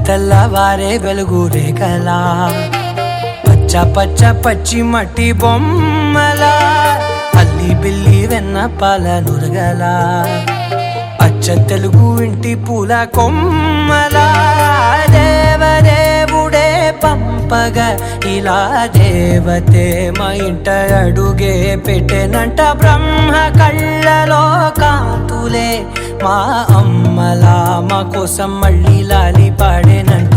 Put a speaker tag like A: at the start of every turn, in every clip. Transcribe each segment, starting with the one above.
A: తెల్లవారే వెలుగు రేఖలా పచ్చ పచ్చ పచ్చి మట్టి బొమ్మలా అల్లి బిల్లి వెన్న పాల నురగలా అచ్చ తెలుగు ఇంటి పూల కొమ్మలా దేవదేవుడే పంపగా ఇలా దేవతే మా ఇంట అడుగే పెట్టెనంట బ్రహ్మ కళ్ళలో కాంతులే మా అమ్మలా మా కోసం మళ్ళీ లాలి పాడేనంట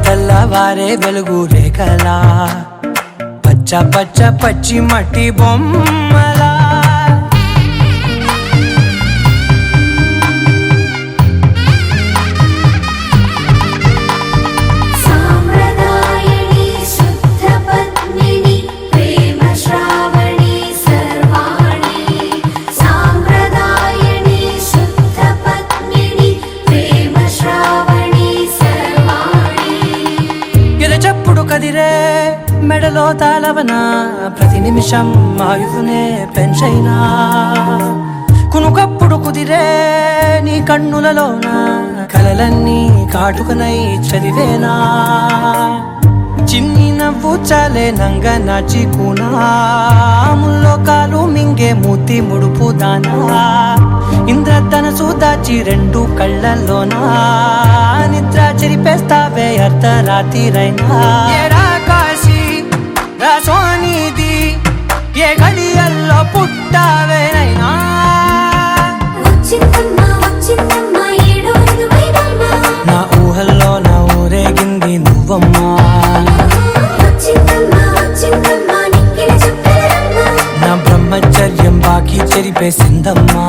A: తెల్లవారే వెలుగు రేఖలా పచ్చ పచ్చ పచ్చి మట్టి బొమ్మలా కదిరే మెడలో తాళవన ప్రతి నిమిషం ఆయుధునే పెంచైనా కునుకప్పుడు కుదిరే నీ కన్నులలోన కలలన్నీ కాటుకనై చదివేనా చిన్ని నవ్వు చాలే నంగ నాచి కూనాముల్లో కాలు మింగే మూతి ముడుపు దానా ఇంద్రధనసు దాచి రెండు కళ్ళల్లోనా నిద్ర చెరిపేస్తావే అర్ధరాత్రిరైనా కాశీ రాసోనిది ఏ గడియల్లో పుట్టావేనైనా నా ఊహల్లో నా ఊరేగింది నువ్వమ్మా నా బ్రహ్మచర్యం బాకీ చెరిపేసిందమ్మా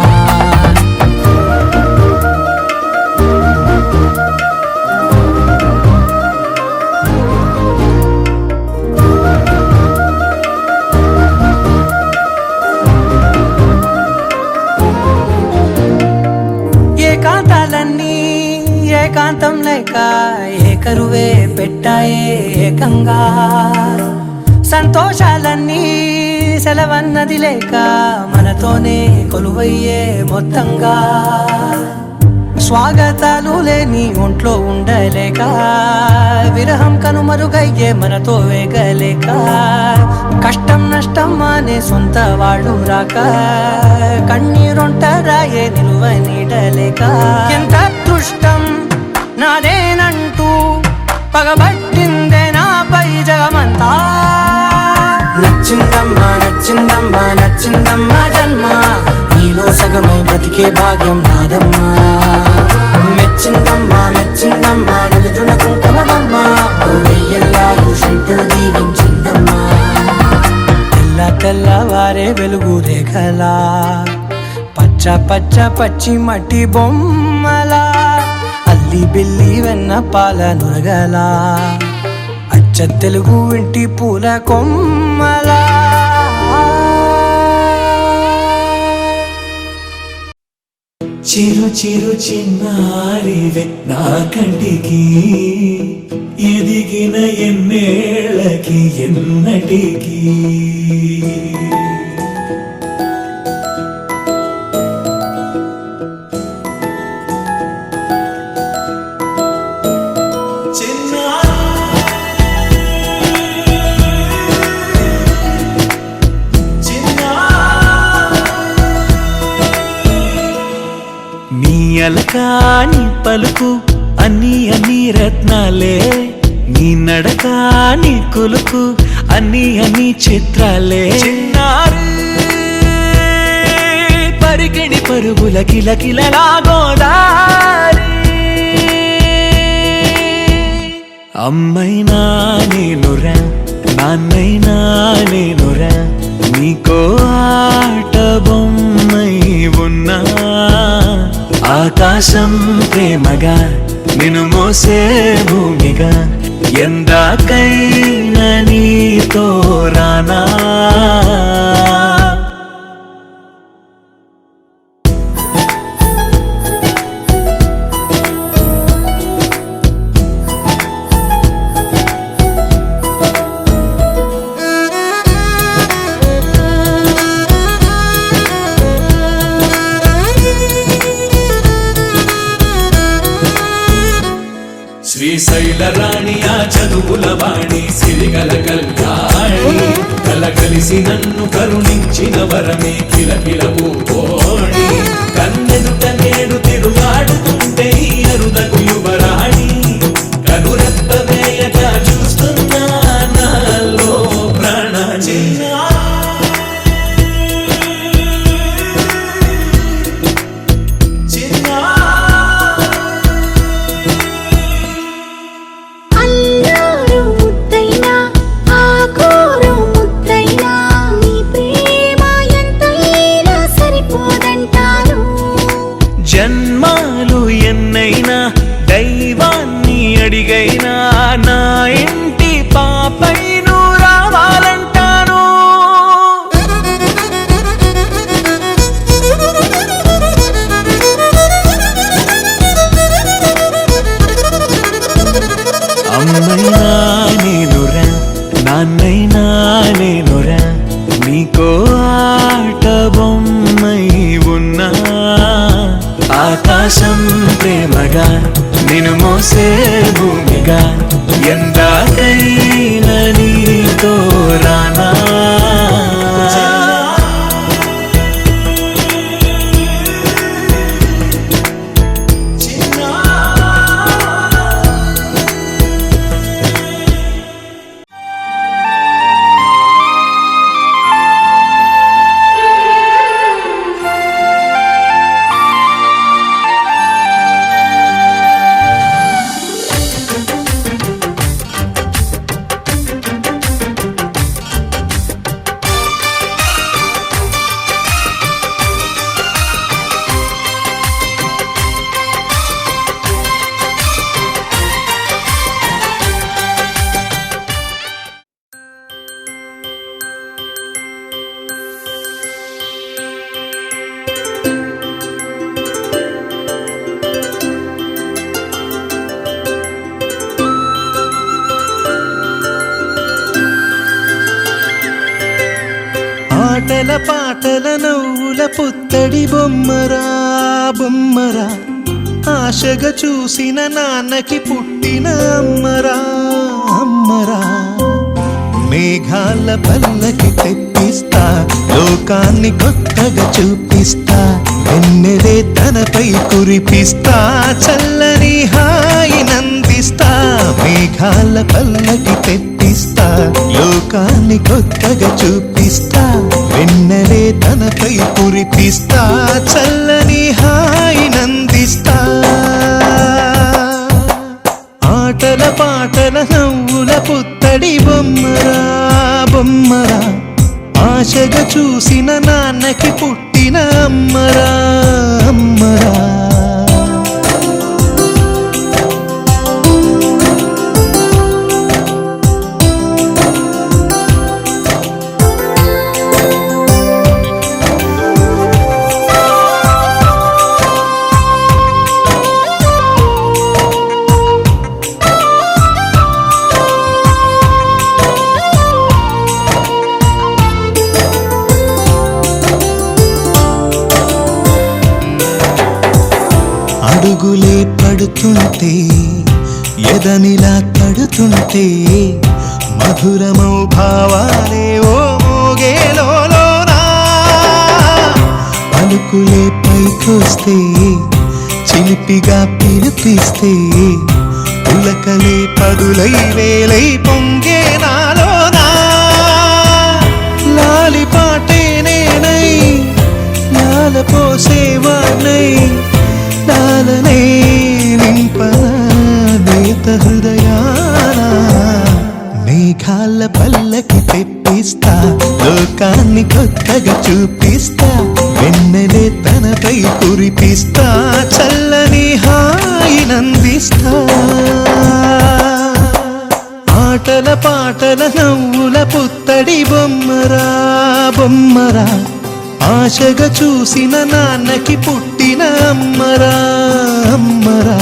A: ఏకాంతాలన్నీ ఏకాంతం లేక ఏకరువే పెట్టాయే ఏకంగా సంతోషాలన్నీ సెలవన్నది లేక మనతోనే కొలువయ్యే మొత్తంగా స్వాగతాలు లేని ఒంట్లో ఉండలేక విరహం కనుమరుగయ్యే మనతో వేగలేక కష్టం నష్టం అనే సొంత వాళ్ళు రాక కన్నీరొంటరాయే నిలువ నీడలేక ఎంత అదృష్టం నాదేనంటూ పగబట్టిందే నాపై జగమంతా నచ్చిందమ్మా నచ్చిందమ్మా నచ్చిందమ్మా జన్మ నీలో సగమై బ్రతికే భాగ్యం నాదమ్మా మెచ్చిందమ్మా మెచ్చిందమ్మా నిలుతున్న కుంకుమమ్మా వెయ్యల్లాగు శంకరు దీవించిందమ్మా తెల్లవారే వెలుగు రేఖలా పచ్చ పచ్చ పచ్చి మట్టి బొమ్మలా అల్లి బిల్లి వెన్న పాల నురగలా అచ్చ తెలుగు ఇంటి పూల కొమ్మలా
B: చిరు చిరు చిన్నారివే నా కంటికి ఎదిగిన ఎన్నేళ్ళకి ఎన్నటికి అలకాని పలుకు అన్ని అన్ని రత్నాలే నీ నడకాని కొలుకు అన్ని అన్ని చిత్రాలే చిన్నారు పరికిణి పరుగుల కిలకిలలాగోదారి అమ్మైనా నేనురా నాన్నైనా నేనురా నీకో ఆట బొమ్మై ఉన్నా ఆకాశం ప్రేమగా నిన్ను మోసే భూమిగా ఎందాకైనా నీతో రానా సిరిల రాణి ఆ చదువుల వాణి సిరిగల కళ్యాణి కలగలిసి నన్ను కరుణించిన వరమే కిలకిల పూకోణి కన్నెదుట నేడు తిరుగాడుతుంటే ఈ అరుదకు యువరాణి కనురెప్ప వేయక చూస్తున్నా నాలో ప్రాణ
C: అల్లారు ముద్దైనా ఆకోరు ముద్దైనా నీ ప్రేమ ఎంతైనా సరిపోదంటాను.
B: జన్మాలు ఎన్నైనా దైవాన్ని అడిగైనా నా ఇంటి పాపై నువ్వు రావాలంటాను. అమ్మైనా నేనురా నాన్నైనా నేనురా నీకో ఆట బొమ్మై ఉన్నా ఆకాశం ప్రేమగా నిన్ను మోసే భూమిగా ఎందాకైనా నీతో రానా ఆటల పాటల నవ్వుల పుత్తడి బొమ్మరా బొమ్మరా ఆశగా చూసిన నాన్నకి పుట్టిన అమ్మరా అమ్మరా మేఘాల పల్లకి తెప్పిస్తా లోకాన్ని కొత్తగా చూపిస్తా వెన్నెలే తనపై కురిపిస్తా చల్లని హాయి నందిస్తా మేఘాల పల్లకి తెప్పిస్తా లోకాన్ని కొత్తగా చూపిస్తా వెన్నెలే తనపై కురిపిస్తా చల్లని హాయి నందిస్తా ఆటల పాటల నవ్వుల పుత్తడి బొమ్మరా బొమ్మరా ఆశగా చూసిన నాన్నకి పుట్టిన అమ్మరా అమ్మరా అడుగులే పడుతుంటే ఎదనిలా తడుతుంటే మధురమౌ భావాలే ఓ మోగేలోనా పలుకులే పైకొస్తే చిలిపిగా పిలిపిస్తే పులకలే పదులై వేలై పొంగే నాలోనా లాలి పాటే నేనై లాల పోసేవాణ్ణై లాలనే నింపనా నేత హృదయాన మేఘాల పల్లకి తెప్పిస్తా లోకాన్ని కొత్తగా చూపిస్తా వెన్నెలే తనపై కురిపిస్తా చల్లని హాయి నందిస్తా ఆటల పాటల నవ్వుల పుత్తడి బొమ్మరా బొమ్మరా ఆశగా చూసిన నాన్నకి పుట్టిన అమ్మరా అమ్మరా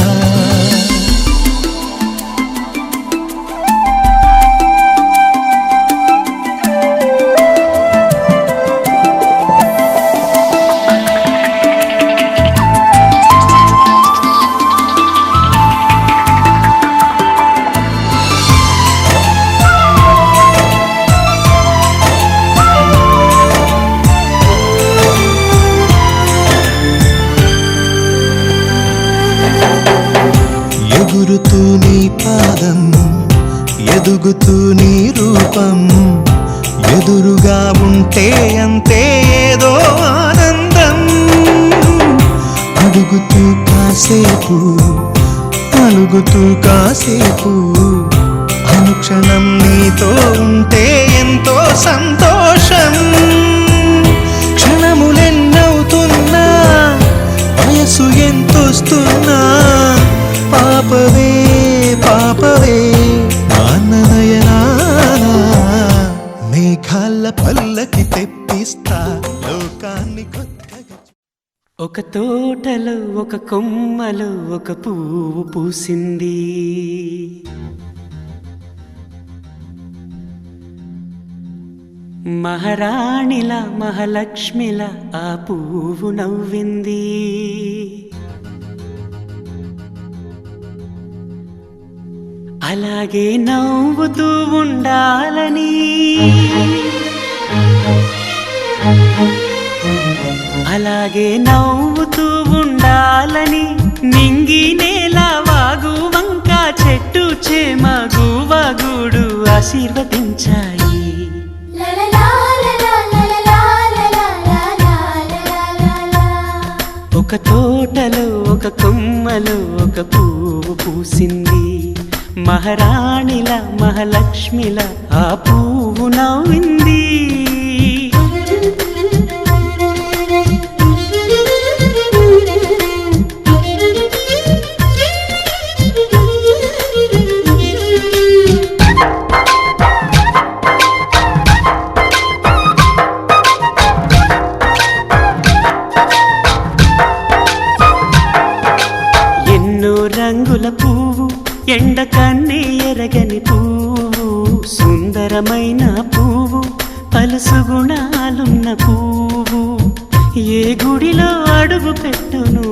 B: వెలుగుతూ నీ రూపం ఎదురుగా ఉంటే అంతే ఏదో ఆనందం అడుగుతూ కాసేపు అలుగుతూ కాసేపు అనుక్షణం నీతో ఉంటే ఎంతో సంతోషం క్షణములెన్నవుతున్నా వయసు ఎంతొస్తున్నా పాపవే పాపవే నయనాన మేఘాల పల్లకి తెప్పిస్తా లోకాన్ని కొత్తగా
D: ఒక తోటలో ఒక కొమ్మలో ఒక పువ్వు పూసింది మహారాణిలా మహాలక్ష్మిలా ఆ పువ్వు నవ్వింది అలాగే నవ్వుతూ ఉండాలని అలాగే నవ్వుతూ ఉండాలని నింగి నేల వాగు వంక చెట్టు చేమ గువగూడు ఆశీర్వదించాయి ఒక తోటలో ఒక కొమ్మలో ఒక పువ్వు పూసింది మహారాణిల మహాలక్ష్మిల ఆ పువ్వు నవ్వింది రంగుల పువ్వు ఎండ కన్నే ఎరగని పువ్వు సుందరమైన పువ్వు పలుసు గుణాలున్న పువ్వు ఏ గుడిలో అడుగు పెట్టును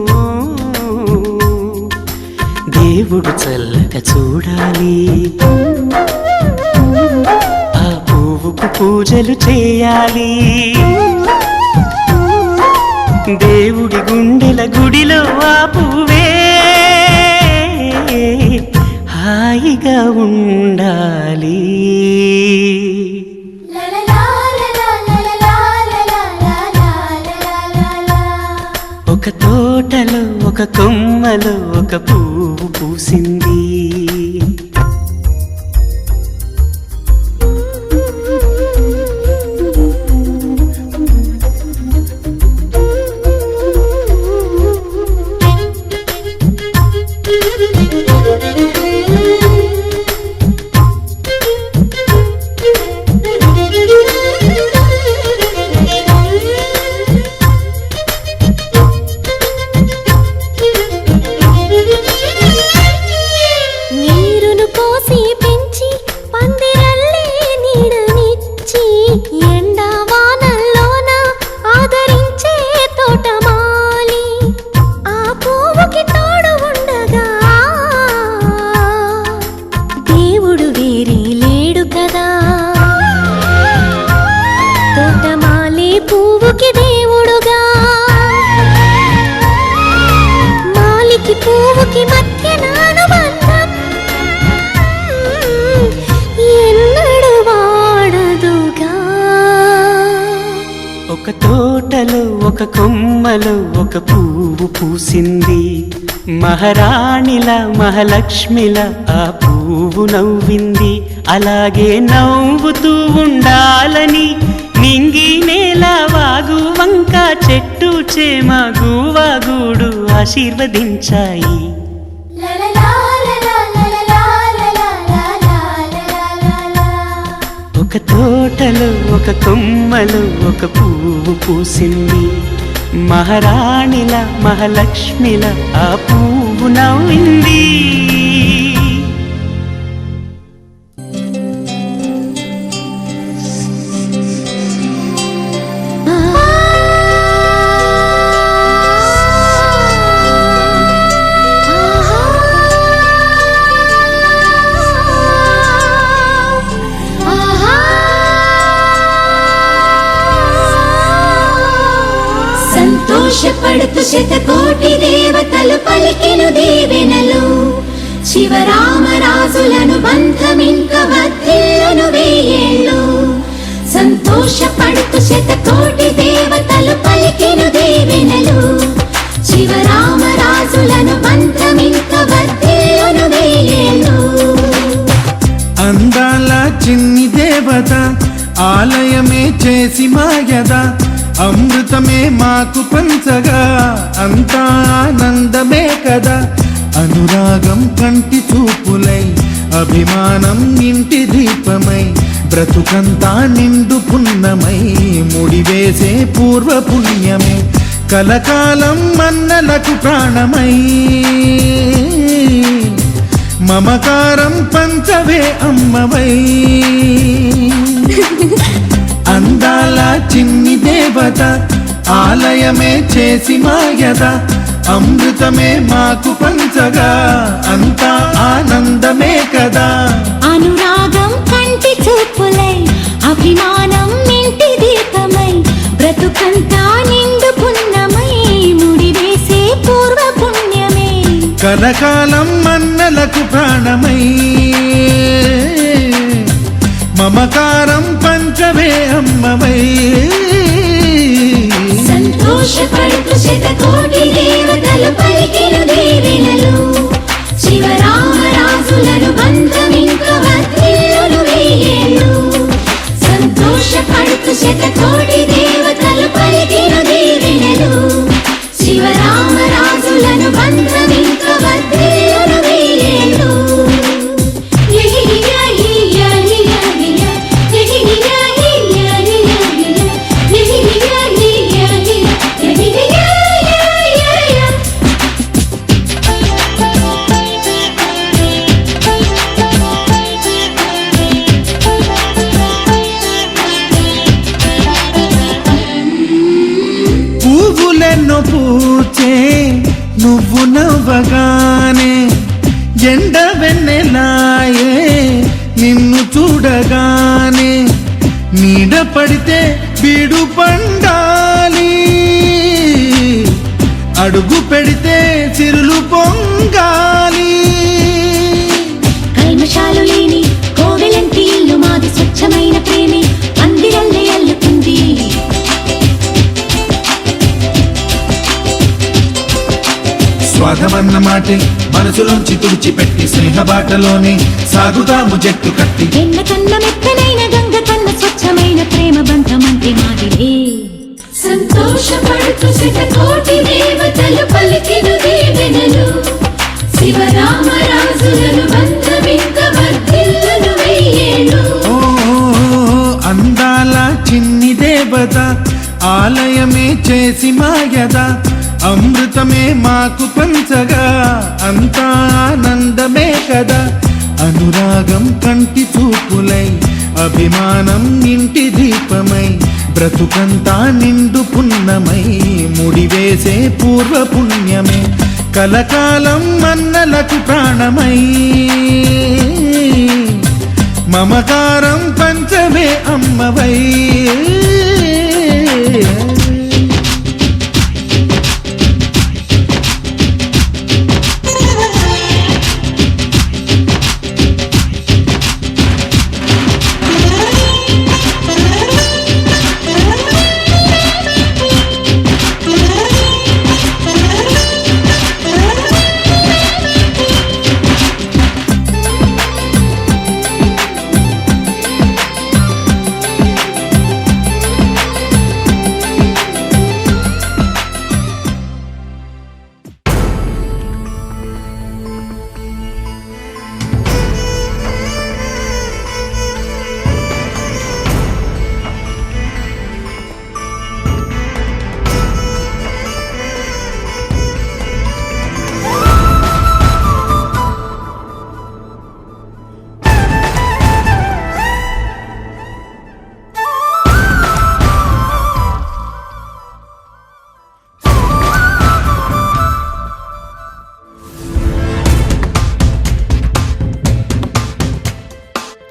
D: దేవుడు చల్లగా చూడాలి ఆ పువ్వుకు పూజలు చేయాలి దేవుడి గుండెల గుడిలో ఆ పువ్వే హాయిగా ఉండాలి ఒక తోటలో ఒక కొమ్మలో ఒక పువ్వు పూసింది ఒక తోటలో ఒక కొమ్మలో ఒక పువ్వు పూసింది మహారాణిల మహాలక్ష్మిల ఆ పువ్వు నవ్వింది అలాగే నవ్వుతూ ఉండాలని నింగి నేల వాగు వంక చెట్టు చేమ గువగూడు ఆశీర్వదించాయి ఒక తోటలో ఒక కొమ్మలో ఒక పువ్వు పూసింది మహారాణిల మహాలక్ష్మిల ఆ పువ్వు నవ్వింది
C: సంతోషపడుతూ శతకోటి దేవతలు పలికెను దీవెనలు శివరామరాజులను బంధమింక వద్దే వర్ధిల్లును వెయ్యేళ్ళు. సంతోషపడుతూ శతకోటి దేవతలు పలికెను దీవెనలు. శివరామరాజులను మంత్రమింక వర్ధిల్లును వెయ్యేళ్ళు.
B: అందాల చిన్ని దేవత ఆలయమే చేసి మాయద, అమృతమే మాకు పంచగా అంతా ఆనందమే కదా. అనురాగం కంటి చూపులై, అభిమానం ఇంటి దీపమై, బ్రతుకంతా నిండు పున్నమై, ముడివేసే పూర్వ పుణ్యమే కలకాలం మన్నలకు ప్రాణమై. మమకారం పంచవే అమ్మవై. అందాల చిన్ని దేవత ఆలయమే చేసి మాయద, అమృతమే మాకు పంచగా అంతా ఆనందమే కదా.
C: అనురాగం కంటి చూపులై, అభిమానం ఇంటి దీపమై, బ్రతుకంతా నిండు పున్నమై, ముడివేసే పూర్వ పుణ్యమే
B: కలకాలం మన్నలకు ప్రాణమై. మమకారం పంచవే అమ్మవై.
C: సంతోషపడుతూ శతకోటి దేవతలు పలికెను దీవెనలు. శివరామరాజులను బంధమింక వర్ధిల్లును వెయ్యేళ్ళు. సంతోషపడుతూ శతకోటి దేవతలు పలికెను దీవెనలు. శివరామరాజులను బంధమింక వర్ధిల్లును వెయ్యేళ్ళు.
B: పువ్వులెన్నో పూచే నువ్వు నవ్వగానే, ఎండ వెన్నెలాయే నిన్ను చూడగానే. నీడ పడితే బీడు పండాలి, అడుగు పెడితే చిరులు పొంగాలి.
C: కల్మషాలు లేని కోవెలంటి ఇల్లు మాది, స్వచ్ఛమైన ప్రేమే అందిరల్లే అల్లుతుంది.
B: స్వాగమన్న మాటే మనసులోంచి తుడిచిపెట్టి, స్నేహబాటలోనే సాగుతాము జట్టు కట్టి.
C: ఎన్న కన్న మెత్తనైన గంగ కన్న స్వచ్ఛమైన ప్రేమ బంధమంటే మాదిలే. సంతోషపడుతూ శతకోటి దేవతలు పలికెను దీవెనలు. శివరామరాజులను బంధమింక వర్ధిల్లును వెయ్యేళ్ళు.
B: ఓ అందాల చిన్ని దేవత ఆలయమే చేసి మాయద, అమృతమే మాకు పంచగా అంతా ఆనందమే కదా. అనురాగం కంటి చూపులై, అభిమానం ఇంటి దీపమై, బ్రతుకంతా నిండు పున్నమై, ముడివేసే పూర్వ పుణ్యమే కలకాలం మన్నలకు ప్రాణమై. మమకారం పంచవే అమ్మవై.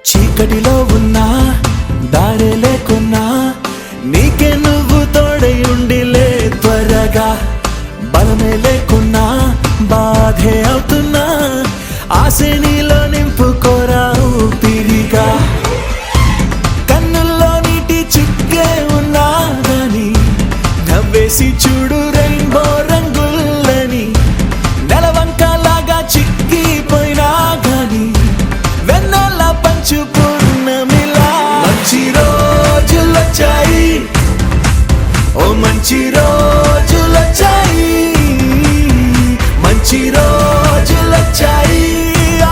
B: చీకటిలో ఉన్నా దారి లేకున్నా నీకే నువ్వు తోడై ఉండిలే త్వరగా. బలమే లేకున్నా బాధే అవుతున్నా ఆశ నీలో నింపుకోరా ఊపిరిగా.
A: మంచి రోజులొచ్చాయి, మంచి రోజులొచ్చాయి,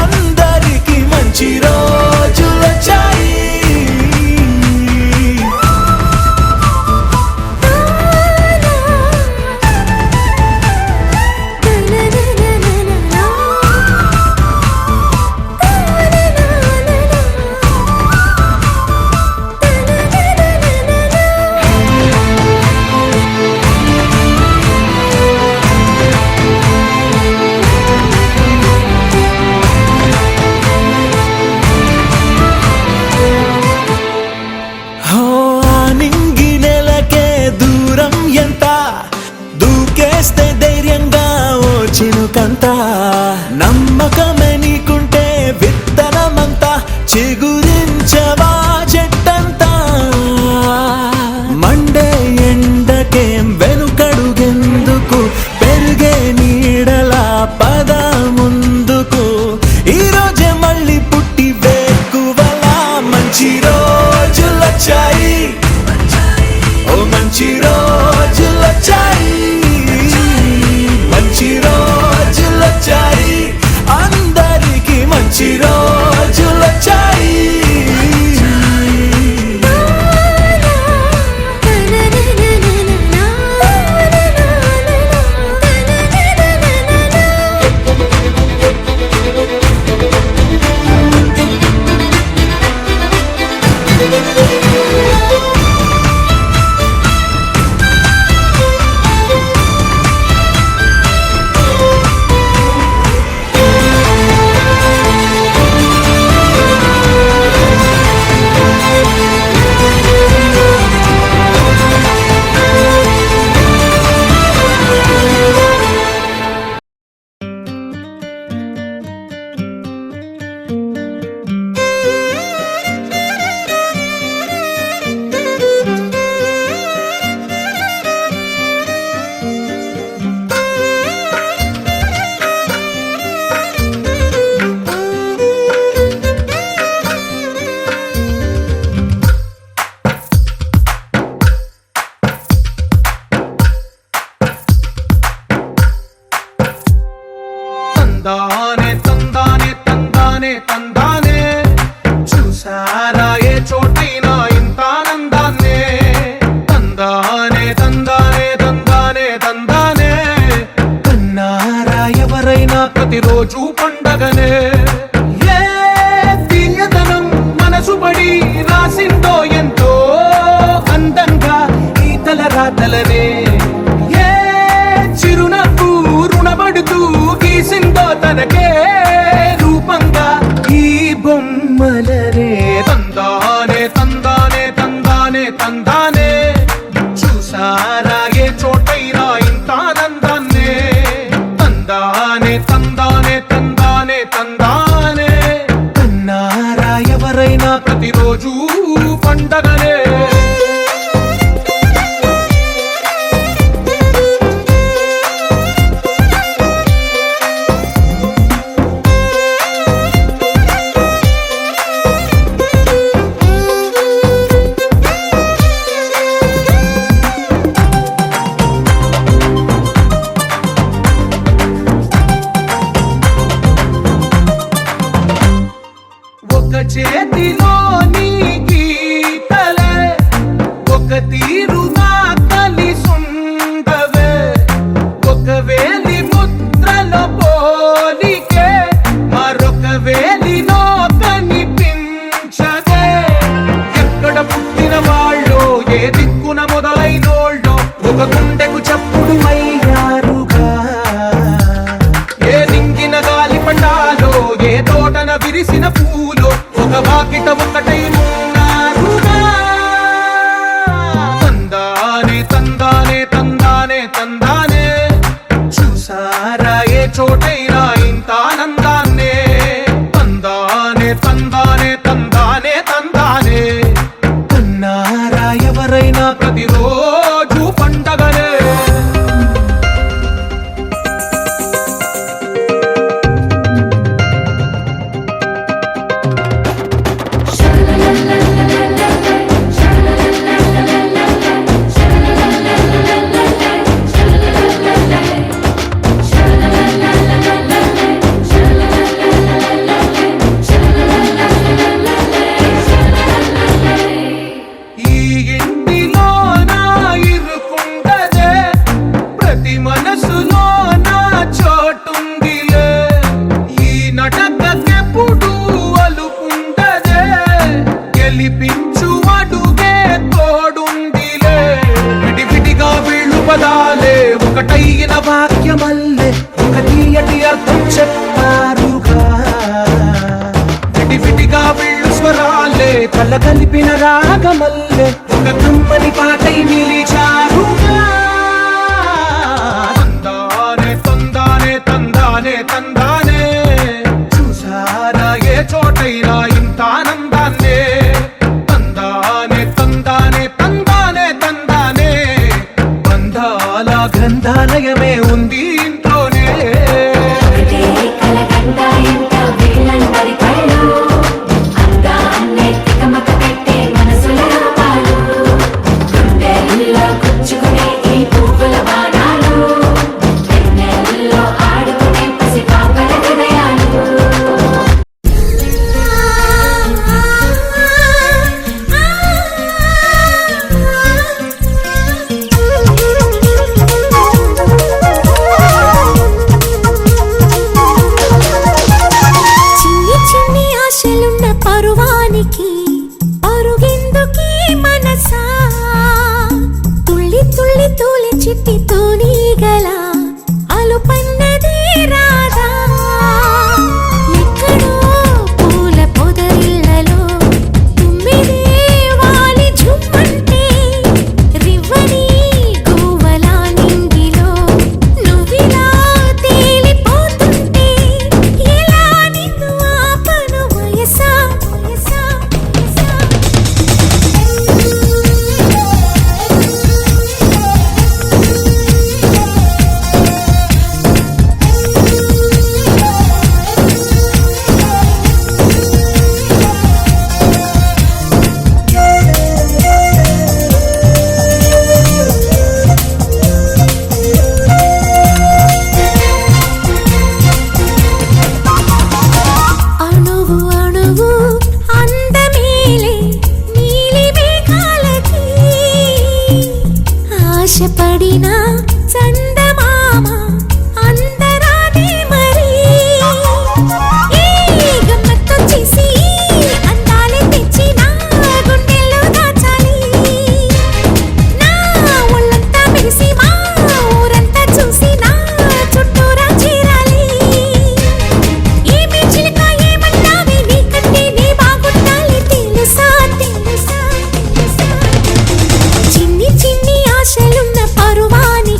A: అందరికి మంచి రోజులొచ్చాయి. దూకేస్తే ధైర్యంగా ఓ చినుకంత, నమ్మకమే నీకుంటే విత్తనమంతా చిగురించవా చెట్టంతా. మండే ఎండకేం వెనుకడుగెందుకు, పెరిగే నీడలా పద ముందుకు. ఈ రోజే మళ్ళీ పుట్టి వేకువలా మంచి రోజులొచ్చాయి, ఓ మంచి రోజులొచ్చాయి, మంచి రోజులొచ్చాయి, అందరికి మంచి రోజులొచ్చాయి.
B: తందానే తందానే తందానే తందానే, చూసారా ఏ చోటైనా ఇంత ఆనందాన్నే. తందానే తందానే తందానే తందానే, కన్నారా ఎవరైనా ప్రతిరోజు పండగనే. ఏ తీయదనం మనసు పడి రాసిందో ఎంతో అందంగా ఈ తల రాతలనే. ఏ చిరునవ్వు రుణపడుతూ గీసిందో తనకే రూపంగా ఈ బొమ్మలనే. తందానే తందానే తందానే తందానే, చూసారా ఏ చోటైనా ఇంత ఆనందాన్నే. తందానే తందానే తందానే తందానే, కన్నారా ఎవరైనా ప్రతిరోజు పండగనే. ఒక చేతిలోని గీతలే ఒక తీరుగా కలిసుండవే, ఒక వేలి ముద్రలో పోలికే మరొక వేలిలో కనిపించదే. ఎక్కడ పుట్టిన వాళ్ళో ఏ దిక్కున మొదలైనోళ్ళో ఒక గుండెకు చప్పుడు అయ్యారుగా. ఏ నింగిన గాలి పటాలో ఏ తోటన విరిసిన పూలో ఒక వాకిట ఒకటై ఉన్నారుగా. తందానే తందానే తందానే తందానే, చూసారా ఏ చోటైనా ఇంత ఆనందాన్నే. తందానే తందానే తందానే తందానే, కన్నారా ఎవరైనా ప్రతిరోజు పండగనే.
C: la la la la la la la la la la la la la la la la
A: కళ్ళ కలిపిన రాగమల్లె ఒక కమ్మని పాటై నిలిచారుగా.
B: తందానే తందానే తందానే తందానే చూసారా ఏ చోటైనా ఇంత ఆనందాన్నే. తందానే తందానే తందానే తందానే బంధాల గ్రంథాలయమే ఉంది ఇంట్లోనే.
C: ఒకటే కలగంట ఎంత వీళ్ళందరి కళ్ళు అందాన్నే తికమక పెట్టే మనసుల రూపాలు గుండెల్లో గుచ్చుకునే ఈ పువ్వుల బాణాలు వెన్నెల్లో ఆడుకునే పసి పాపల హృదయాలు. చిన్ని చిన్ని ఆశలున్న పరువానికి పరుగెందుకే మనసా తుళ్ళి తుళ్ళి తూలి చిట్టి తూనీగల అలుపన్నదే రాదా. ఎక్కడో పూల పొదరిళ్ళలో తుమ్మిదే వాలి ఝుమ్మంటే రివ్వని గువ్వలా నింగిలో నువ్విలా తేలిపోతుంటే ఎలా నిన్ను ఆపను వయసా వయసా వయసా. అణువు అణువు అందమేలే నీలి మేఘాలకి ఆశపడిన చందమామ అందరాదే మరి. ఈ గమ్మత్తొచ్చేసి అందాలే తెచ్చి నా గుండెల్లో దాచాలి. నా ఒళ్ళంతా మెరిసి మా ఊరంతా చూసి నా చుట్టూరా చేరాలి. ఏమి చిలక ఏమంటావే నీకంటే నీ బాగుండాలి తెలుసా తెలుసా తెలుసా. చిన్ని చిన్ని ఆశలున్న పరువానికి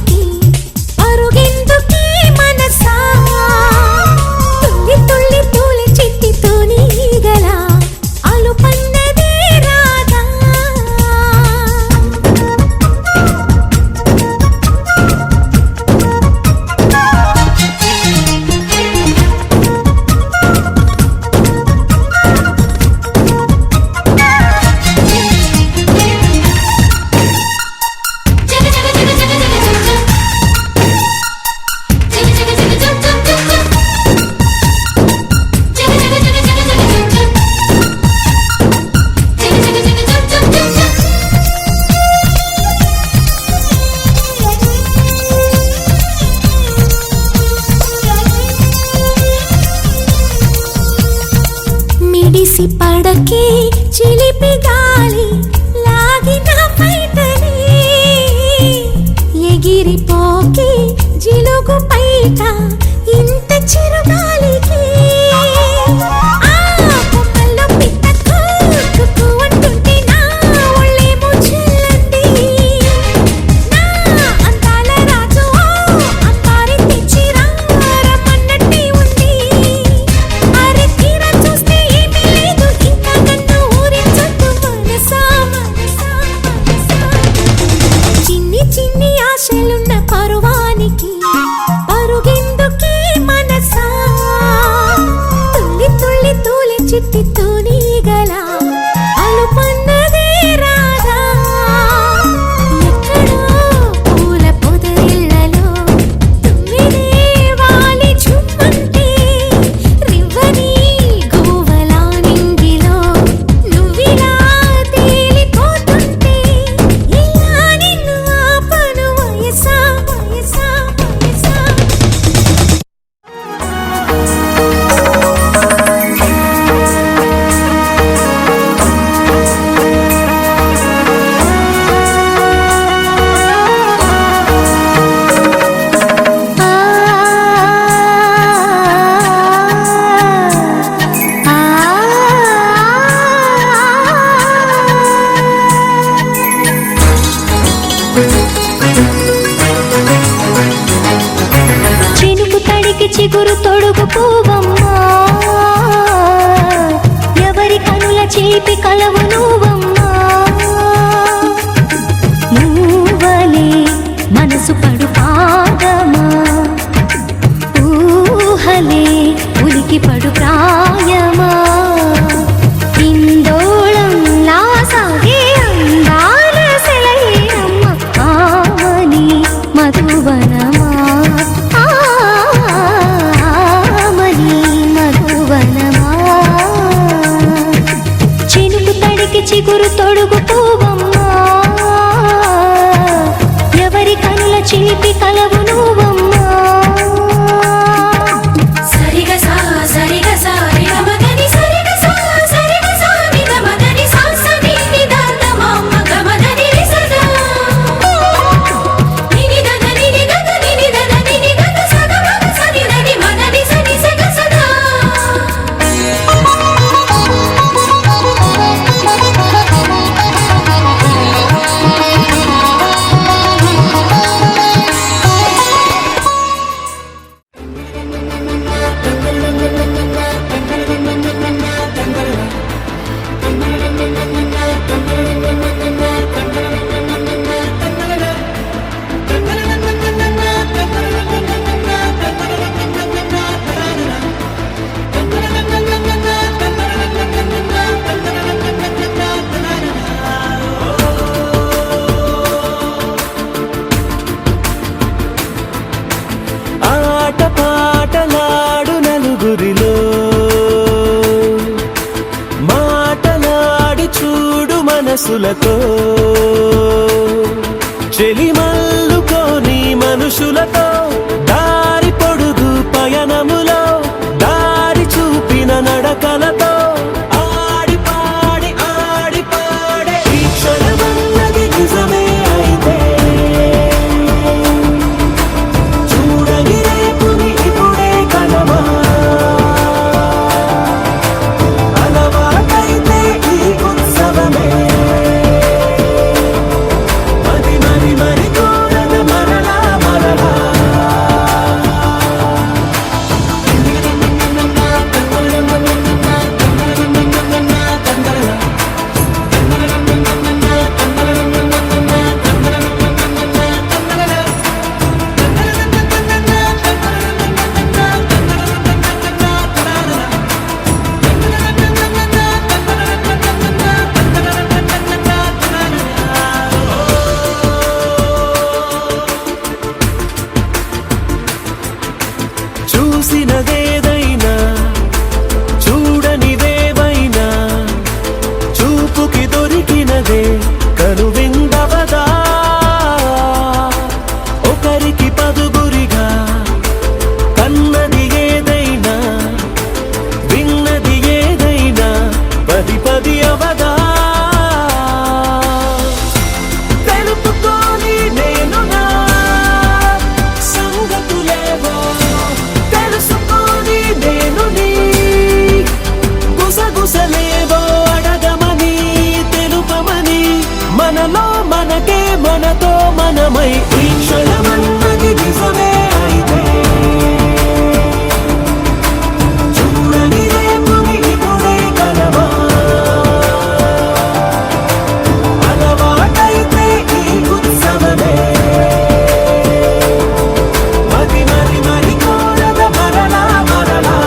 C: చిగురు తొడుగు పువ్వమ్మా ఎవరి కనుల చిలిపి కలవు నువ్వమ్మా నువ్వలే మనసు పడు పాదమా ఊహలే ఉలికి పడు ప్రాయమా ఇందోళంలా సాగే అందాల సెలయేరమ్మ ఆమని మధువనమా ఆమని మధువనమా చినుకు తడికి చిగురు తొడుగు పువ్వమ్మా ఎవరి కనుల చిలిపి కలవు నువ్వమ్మా సరిగ సా సరిగ సా రిగ మగని సరిగ సా సరిగ సా నిద మగని సా సని నిద తమమ్మ గమదని రిసదా నిని దద నిని దద నిని దద నిని దద సద మగ సని దని మగని సని సగ సదా
D: ఆట పాటలాడు నలుగురిలో మాటలాడి చూడు మనసులతో చెలిమల్లుకోని మనుషులతో దారి పొడుగు పయనములో దారి చూపిన నడకలతో ఆడి పాడే ఈ క్షణమన్నది నిజమే అయితే చూడని రేపుని ఇప్పుడే కలమా అలవాటైతే ఈ ఉత్సవమే మరి కోరద మరలా మరలా చూసినదేదైనా చూడనిదేవైనా చూపుకి దొరికినదే కనువిందవదా ఒకరికి పదుగురిగా కన్నది ఏదైనా విన్నది ఏదైనా పది అవదా తెలుపుకోని నేను నా సంగతులేవో తెలుసుకొని నేను నీ గుసగుసలేవో అడగమని తెలుపమని మనలో మనకే మనతో మనమై ఈ క్షణమన్నది నిజమే అయితే చూడని రేపుని ఇప్పుడే కలవా అలవాటైతే ఈ ఉత్సవమే మరి కోరద మరలా మరలా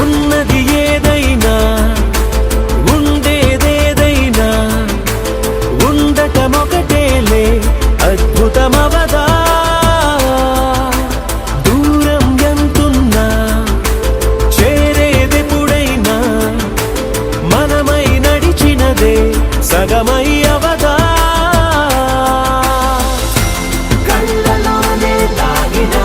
D: ఉన్నది ఏదైనా ఉండేదేదైనా ఉండటమొకటేలే అద్భుతమవదా దూరం ఎంతున్నా చేరేదెప్పుడైనా మనమై నడిచినదే సగమై అవదా కళ్ళలోనే దాగినా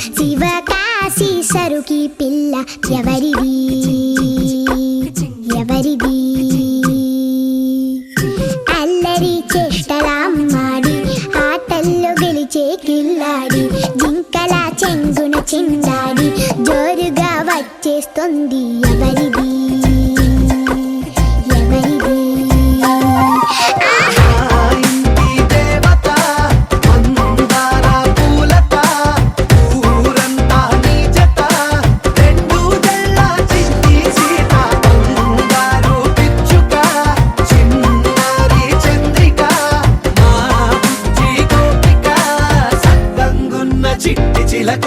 E: శివకాశి సరుకి పిల్ల ఎవరిది ఎవరిది అల్లరి చేష్టలాడి ఆటల్లో గెలిచే కిల్లాడి జింకల చెంగున చిందాడి జోరుగా వచ్చేస్తుంది ఎవరిది ఎవరిది
A: చిట్టి చిలక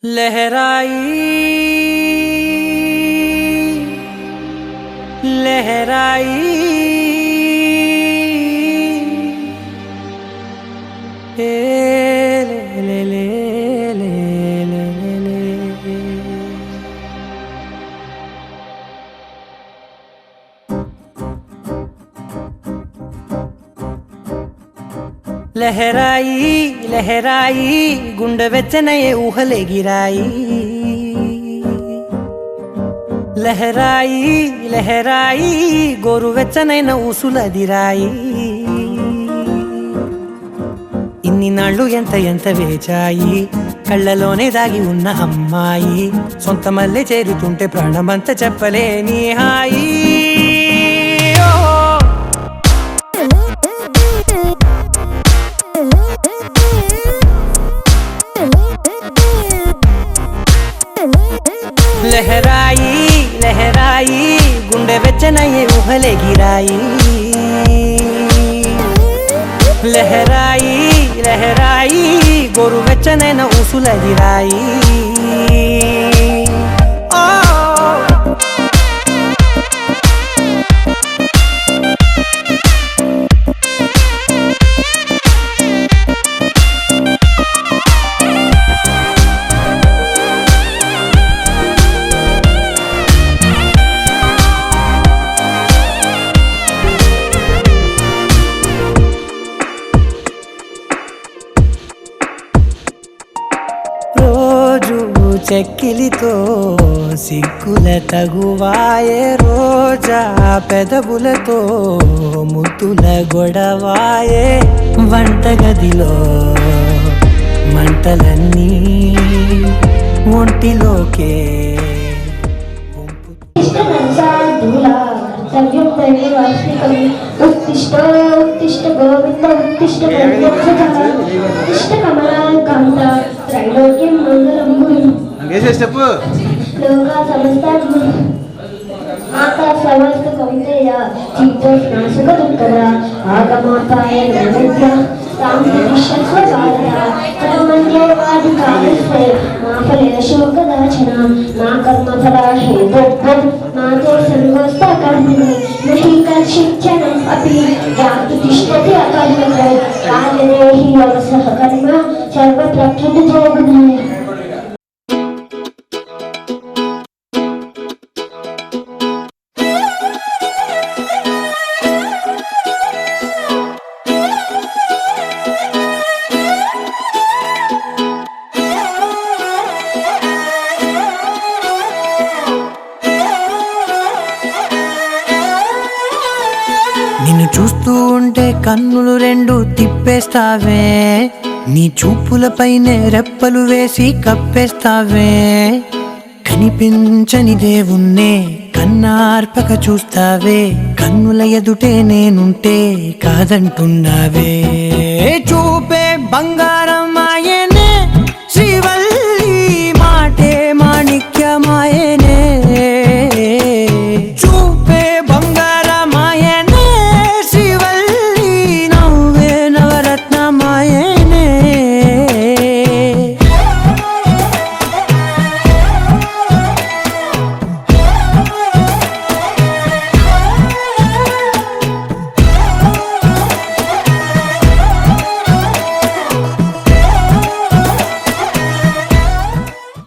A: लहराई लहराई ले ले ले ले ले ले लहराई लहराई गुंड వెచ్చనయే ఊహలే గిరాయి లహరాయి లహరాయి గోరు వెచ్చనైన ఊసులదిరాయి ఇన్ని నాళ్ళు ఎంత ఎంత వేచాయి కళ్ళలోనే దాగి ఉన్న అమ్మాయి సొంత మల్లె చేరుతుంటే ప్రాణమంత చెప్పలేని హాయి लहराई लहराई गुंडे వెచ్చనయే ఊహలే గిరాయి లహరాయి లహరాయి లహరాయి గోరువెచ్చనైన ఊసులదిరాయి రోజు చెక్కిలితో సిగ్గుల తగువాయే రోజా పెదవులతో ముద్దుల గొడవాయే వంటగదిలో మంటలన్నీ ఒంటిలోకే
F: उत्तिष्ठ उत्तिष्ठ गोविन्द उत्तिष्ठ उत्तिष्ठ कमलाकान्त त्रैलोक्यं मङ्गलं लोका समस्ता माता समस्त कौन्तेय चित्तोष्णासुख दुःखदा आगमापाय नैवेद्य तां विश्वस्व भारता कर्मण्येवाधिकारस्ते मा फले शोकदाचना मा कर्मफला हेतुर्भं मा ते सर्वस्ता कर्मिणि नहि कश्चिच्चनम् अपि यातु तिष्ठति अकर्मको कालनेहि अवसः कर्म सर्वप्रकृतितो गुणाय
A: నిన్ను చూస్తూ ఉంటే కన్నులు రెండు తిప్పేస్తావే నీ చూపులపైనే రెప్పలు వేసి కప్పేస్తావే కనిపించని దేవుణ్ణే కన్నార్పక చూస్తావే కన్నుల ఎదుటే నేనుంటే కాదంటున్నావే చూపే బంగారం